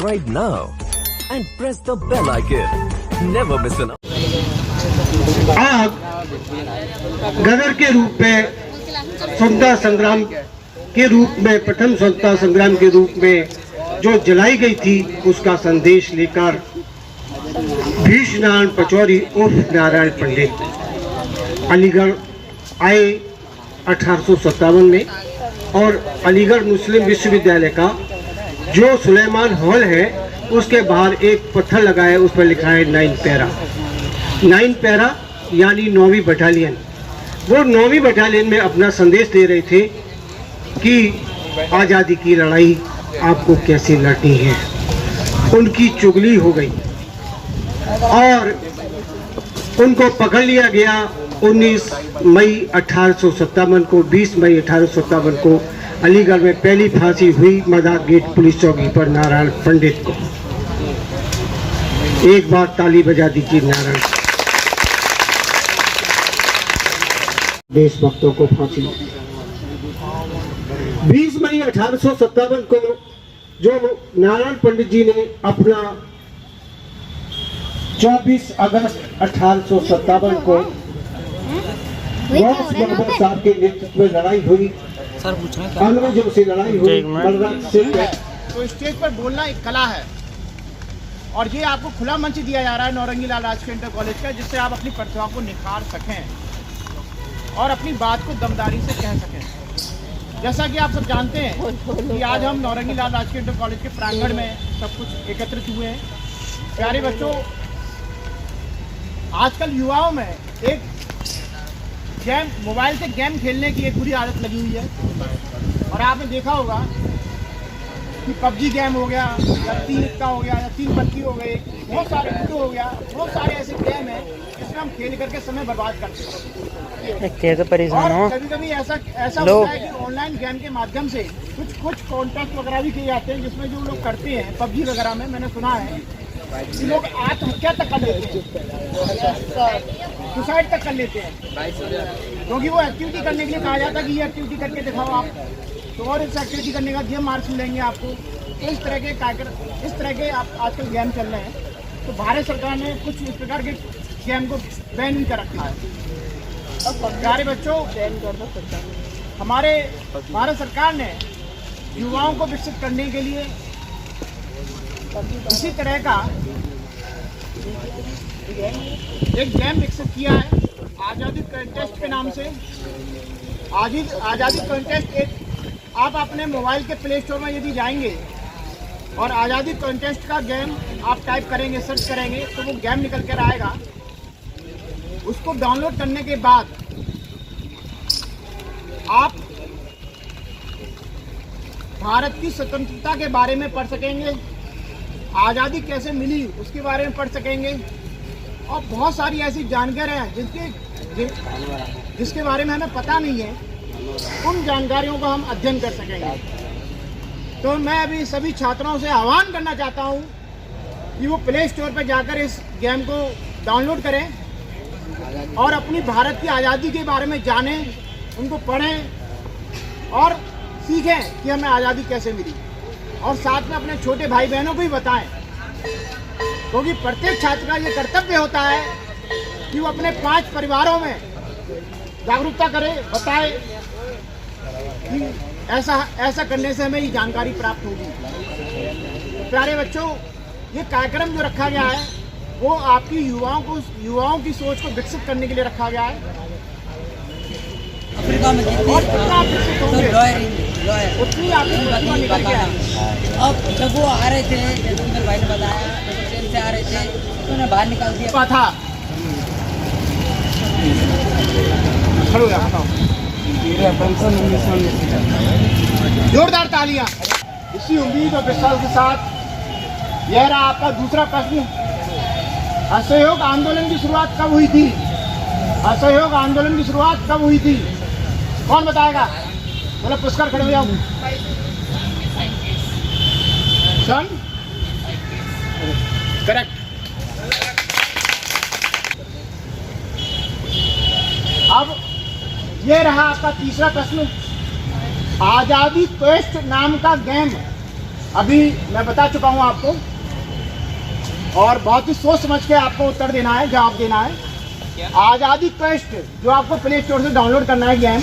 subscribe now and press the bell icon. Never miss an आग गदर के रूप में स्वतंत्रता संग्राम के रूप में, प्रथम स्वतंत्रता संग्राम के रूप में जो जलाई गई थी, उसका संदेश लेकर भीष्म नारायण पचौरी उर्फ नारायण पंडित अलीगढ़ आए 1857 में। और अलीगढ़ मुस्लिम विश्वविद्यालय का जो सुलेमान हॉल है, उसके बाहर एक पत्थर लगा है, उस पर लिखा है 9 पैरा। 9 पैरा यानी 9वीं बटालियन। वो 9वीं बटालियन में अपना संदेश दे रहे थे कि आज़ादी की लड़ाई आपको कैसे लड़नी है। उनकी चुगली हो गई और उनको पकड़ लिया गया। 19 मई 1857 को 20 मई 1857 को अलीगढ़ में पहली फांसी हुई मदार गेट पुलिस चौकी पर नारायण पंडित को। एक बार ताली बजा दीजिए नारायण। देशभक्तों को फांसी। 20 मई 1857 को जो नारायण पंडित जी ने अपना 24 अगस्त 1857 को मोहम्मद साहब के नेतृत्व में लड़ाई हुई, अंग्रेजों से लड़ाई हुई। तो स्टेज पर बोलना एक कला है और ये आपको खुला मंच दिया जा रहा है नौरंगी लाल राजकीय इंटर कॉलेज का, जिससे आप अपनी प्रतिभा को निखार सकें और अपनी बात को दमदारी से कह सकें। जैसा कि आप सब जानते हैं कि आज हम नौरंगी लाल राजकीय इंटर कॉलेज के प्रांगण में सब कुछ एकत्रित हुए हैं। प्यारे बच्चों, आजकल युवाओं में एक गेम, मोबाइल से गेम खेलने की एक बुरी आदत लगी हुई है और आपने देखा होगा कि पबजी गेम हो गया या 3 इक्का हो गया या 3 पत्ती हो गई, बहुत सारे लूडो हो गया, बहुत सारे ऐसे गेम हैं जिसमें हम खेल करके समय बर्बाद करते हैं। और कभी कभी ऐसा होता है कि ऑनलाइन गेम के माध्यम से कुछ कॉन्टेस्ट वगैरह भी किए जाते हैं, जिसमें जो लोग करते हैं पबजी वगैरह में, मैंने सुना है कि लोग आत्महत्या तक कर लेते हैं, सुसाइड तक कर लेते हैं, क्योंकि वो एक्टिविटी करने के लिए कहा जाता है कि ये एक्टिविटी करके दिखाओ आप, तो और इस एक्टिविटी करने का ये मार्क्स मिलेंगे आपको। तो इस तरह के आप आजकल गेम चल रहे हैं। तो भारत सरकार ने कुछ इस प्रकार के गेम को बैन कर रखा है। प्यारे बच्चों, हमारे भारत सरकार ने युवाओं को विकसित करने के लिए इसी तरह का एक गेम विकसित किया है, आज़ादी कॉन्टेस्ट के नाम से। आज़ादी कॉन्टेस्ट एक, आप अपने मोबाइल के प्ले स्टोर में यदि जाएंगे और आज़ादी कॉन्टेस्ट का गेम आप टाइप करेंगे, सर्च करेंगे, तो वो गेम निकल कर आएगा। उसको डाउनलोड करने के बाद आप भारत की स्वतंत्रता के बारे में पढ़ सकेंगे, आज़ादी कैसे मिली उसके बारे में पढ़ सकेंगे और बहुत सारी ऐसी जानकारियाँ जिसके बारे में हमें पता नहीं है, उन जानकारियों को हम अध्ययन कर सकेंगे। तो मैं अभी सभी छात्रों से आह्वान करना चाहता हूँ कि वो प्ले स्टोर पर जाकर इस गेम को डाउनलोड करें और अपनी भारत की आज़ादी के बारे में जानें, उनको पढ़ें और सीखें कि हमें आज़ादी कैसे मिली, और साथ में अपने छोटे भाई बहनों को भी बताएं, क्योंकि प्रत्येक छात्र का ये कर्तव्य होता है कि वो अपने 5 परिवारों में जागरूकता करे, बताए कि ऐसा करने से हमें ये जानकारी प्राप्त होगी। प्यारे बच्चों, ये कार्यक्रम जो रखा गया है वो आपकी युवाओं की सोच को विकसित करने के लिए रखा गया है। अफ्रीका में और कितना आप विकसित होंगे उतनी आपकी प्रतिभा निकल के आएगी। अब जब वो आ रहे थे, जैसे मेरे भाई ने बताया, जब ट्रेन से आ रहे थे तो उन्हें बाहर निकाल दिया था। खड़ो यार, बताओ। जोरदार तालियां। इसी उम्मीद और विश्वास के साथ यह रहा आपका दूसरा प्रश्न। असहयोग आंदोलन की शुरुआत कब हुई थी? असहयोग आंदोलन की शुरुआत कब हुई थी? कौन बताएगा? बोलो, पुरस्कार खड़े हो जाओ। सन करेक्ट। अब ये रहा आपका तीसरा प्रश्न। आज़ादी क्वेस्ट नाम का गेम अभी मैं बता चुका हूँ आपको, और बहुत ही सोच समझ के आपको उत्तर देना है, जवाब देना है। आज़ादी क्वेस्ट जो आपको प्ले स्टोर से डाउनलोड करना है गेम,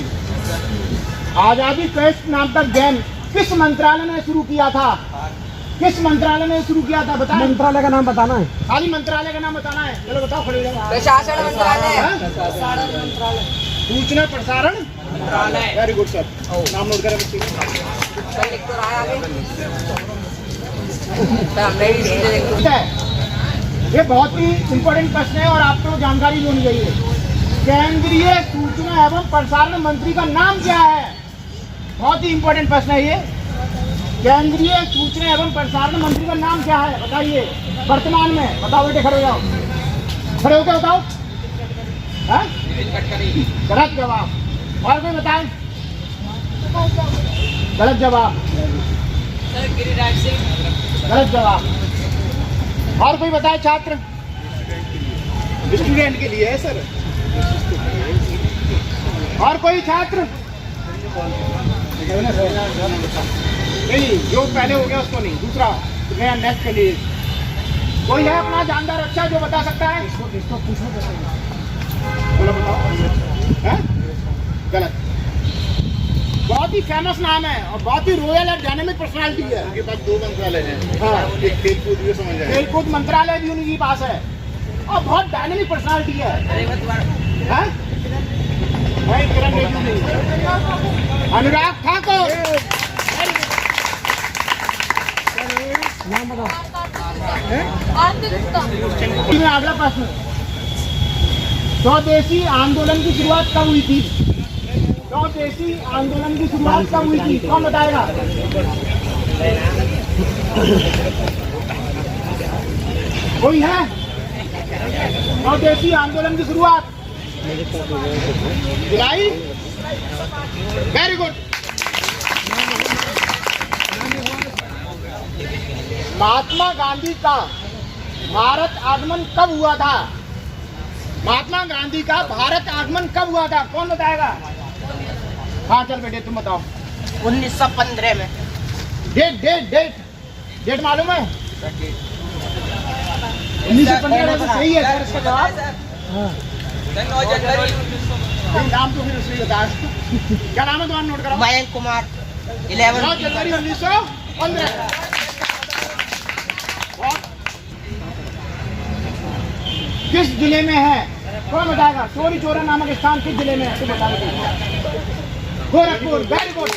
आज़ादी क्वेस्ट नाम का गेम किस मंत्रालय ने शुरू किया था? किस मंत्रालय ने शुरू किया था बताएं? मंत्रालय का नाम बताना है। खाली मंत्रालय का नाम बताना है। चलो बताओ, खड़े हो जाओ। प्रशासन मंत्रालय, सूचना प्रसारण मंत्रालय। वेरी गुड सर, नाम नोट करें बच्चे। ये बहुत ही इम्पोर्टेंट प्रश्न है और आपको जानकारी होनी चाहिए। केंद्रीय सूचना एवं प्रसारण मंत्री का नाम क्या है? बहुत ही इम्पोर्टेंट प्रश्न है ये। केंद्रीय सूचना एवं प्रसारण मंत्री का नाम क्या है बताइए वर्तमान में? बताओ बेटे, खड़े हो जाओ, खड़े होकर बताओ। गलत जवाब। और कोई बताए? गलत जवाब। गिरिराज सिंह। गलत जवाब। और कोई बताए छात्र? स्टूडेंट के लिए है सर। और कोई छात्र? नहीं, जो पहले हो गया उसको नहीं, दूसरा नया नेक्स्ट के लिए। कोई है अपना जानदार अच्छा जो बता सकता है? इसको पूछो, बोलो बताओ। है? गलत। बहुत ही फेमस नाम है और बहुत ही रॉयल और डायनेमिक पर्सनालिटी है। उनके पास 2 मंत्रालय हैं। हाँ, एक खेलकूद भी समझ आए, खेलकूद मंत्रालय भी उनके पास है और बहुत डायनेमिक पर्सनालिटी है। भाई किरण बेदी, अनुराग ठाकुर। अगला प्रश्न, स्वदेशी आंदोलन की शुरुआत कब हुई थी? स्वदेशी आंदोलन की शुरुआत कब हुई थी? कौन बताएगा? कोई है? स्वदेशी आंदोलन की शुरुआत जुलाई। Very good. महात्मा गांधी का भारत आगमन कब हुआ था? महात्मा गांधी का भारत आगमन कब हुआ था? कौन बताएगा? हाँ चल बेटे तुम बताओ। 1915 में। डेट डेट डेट डेट मालूम है? 1915 तो सही है सर इसका जवाब। नाम तो फिर उसने बताया। क्या नाम है तुम्हारा? नोट कराओ। मयंक कुमार। 9 जनवरी 1915। किस जिले में है? कौन बताएगा? चोरी चोरा नामक स्थान किस जिले में है? बता दो। गोरखपुर। Very good.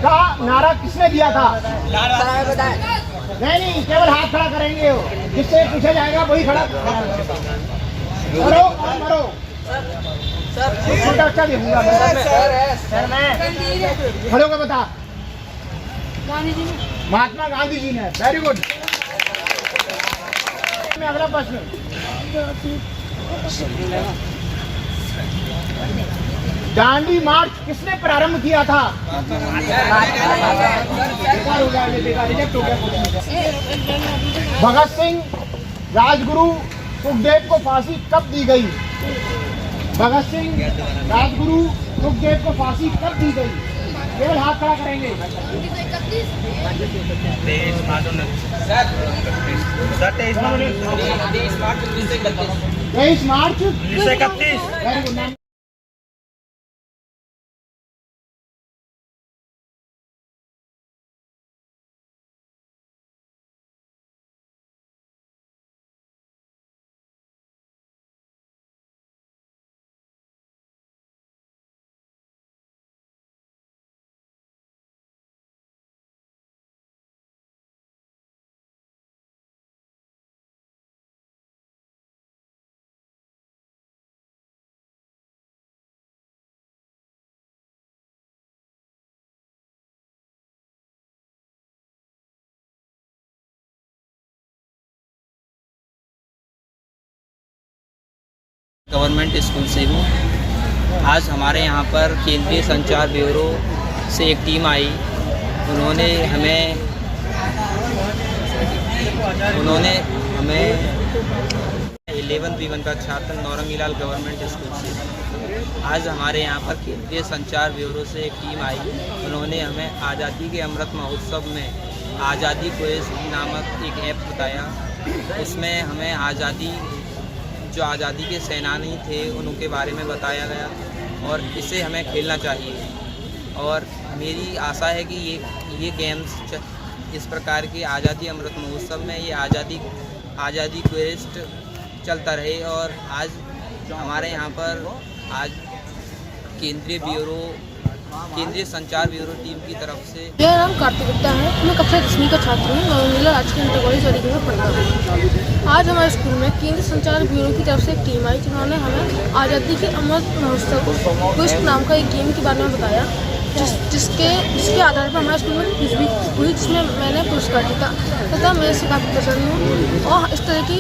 का नारा किसने दिया था? नहीं, केवल हाथ खड़ा करेंगे हो, जिससे पूछा जाएगा वही खड़ा करो और मरो। छोटा बच्चा देखूंगा सर मैं। खड़े होकर बता। महात्मा गांधी जी ने। Very good. अगला प्रश्न, दांडी मार्च किसने प्रारंभ किया था? भगत सिंह, राजगुरु, सुखदेव को फांसी कब दी गई? भगत सिंह, राजगुरु, सुखदेव को फांसी कब दी गई? केवल हाथ खड़ा करेंगे। 23 मार्च 1931। Very good. गवर्नमेंट स्कूल से हूँ। आज हमारे यहाँ पर केंद्रीय संचार ब्यूरो से एक टीम आई। उन्होंने हमें 11वीं 1 का छात्र नौरंगीलाल गवर्नमेंट स्कूल से आज हमारे यहाँ पर केंद्रीय संचार ब्यूरो से एक टीम आई। उन्होंने हमें आज़ादी के अमृत महोत्सव में आज़ादी क्विज नामक एक ऐप बताया। उसमें हमें जो आज़ादी के सेनानी थे उनके बारे में बताया गया और इसे हमें खेलना चाहिए। और मेरी आशा है कि ये गेम्स इस प्रकार के आज़ादी अमृत महोत्सव में ये आज़ादी क्विज चलता रहे। और आज हमारे यहाँ पर आज केंद्रीय संचार ब्यूरो टीम की तरफ से। मेरा नाम कार्तिक गुप्ता है। मैं कक्षा 10वीं का छात्र हूँ। नवरंगीला राजकीय इंटर कॉलेज अलीगढ़ में पढ़ता हूँ। आज हमारे स्कूल में केंद्रीय संचार ब्यूरो की तरफ से एक टीम आई जिन्होंने हमें आज़ादी के अमृत महोत्सव क्विज नाम का एक गेम के बारे में बताया, जिसके आधार पर हमारे स्कूल में क्विज भी हुई, जिसमें मैंने पुरस्कार जीता तथा मैं इससे काफ़ी प्रसन्न हूँ। और इस तरह की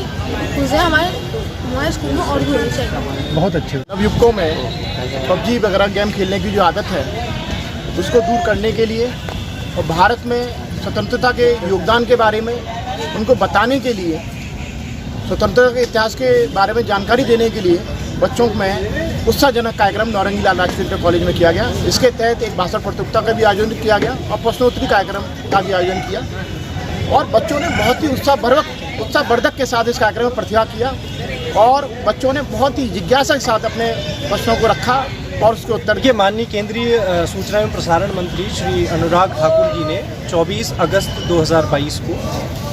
क्विज़ें हमारे स्कूल में और भी होनी चाहिए। बहुत अच्छे। नवयुवकों में पबजी वगैरह गेम खेलने की जो आदत है उसको दूर करने के लिए और भारत में स्वतंत्रता के योगदान के बारे में उनको बताने के लिए, स्वतंत्रता के इतिहास के बारे में जानकारी देने के लिए बच्चों में उत्साहजनक कार्यक्रम नौरंगीलाल राजकीय इंटर कॉलेज में किया गया। इसके तहत एक भाषण प्रतियोगिता का भी आयोजन किया गया और प्रश्नोत्तरी कार्यक्रम का भी आयोजन किया और बच्चों ने बहुत ही उत्साहवर्धक के साथ इस कार्यक्रम में प्रतिभाग किया और बच्चों ने बहुत ही जिज्ञासा के साथ अपने प्रश्नों को रखा और उसके उत्तर दिए। माननीय केंद्रीय सूचना एवं प्रसारण मंत्री श्री अनुराग ठाकुर जी ने 24 अगस्त 2022 को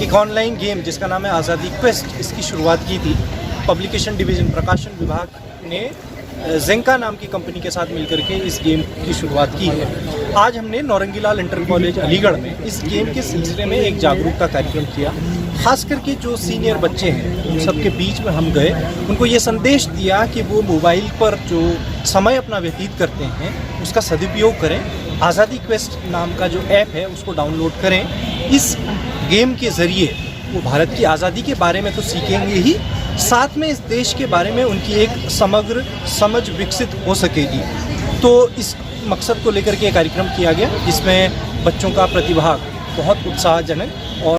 एक ऑनलाइन गेम जिसका नाम है आज़ादी क्वेस्ट, इसकी शुरुआत की थी। पब्लिकेशन डिवीज़न प्रकाशन विभाग ने जेंका नाम की कंपनी के साथ मिलकर के इस गेम की शुरुआत की है। आज हमने नौरंगीलाल इंटर कॉलेज अलीगढ़ में इस गेम के सिलसिले में एक जागरूकता कार्यक्रम किया। खास करके जो सीनियर बच्चे हैं उन सबके बीच में हम गए, उनको ये संदेश दिया कि वो मोबाइल पर जो समय अपना व्यतीत करते हैं उसका सदुपयोग करें। आज़ादी क्वेस्ट नाम का जो ऐप है उसको डाउनलोड करें। इस गेम के ज़रिए वो भारत की आज़ादी के बारे में तो सीखेंगे ही, साथ में इस देश के बारे में उनकी एक समग्र समझ विकसित हो सकेगी। तो इस मकसद को लेकर के कार्यक्रम किया गया जिसमें बच्चों का प्रतिभाग बहुत उत्साहजनक और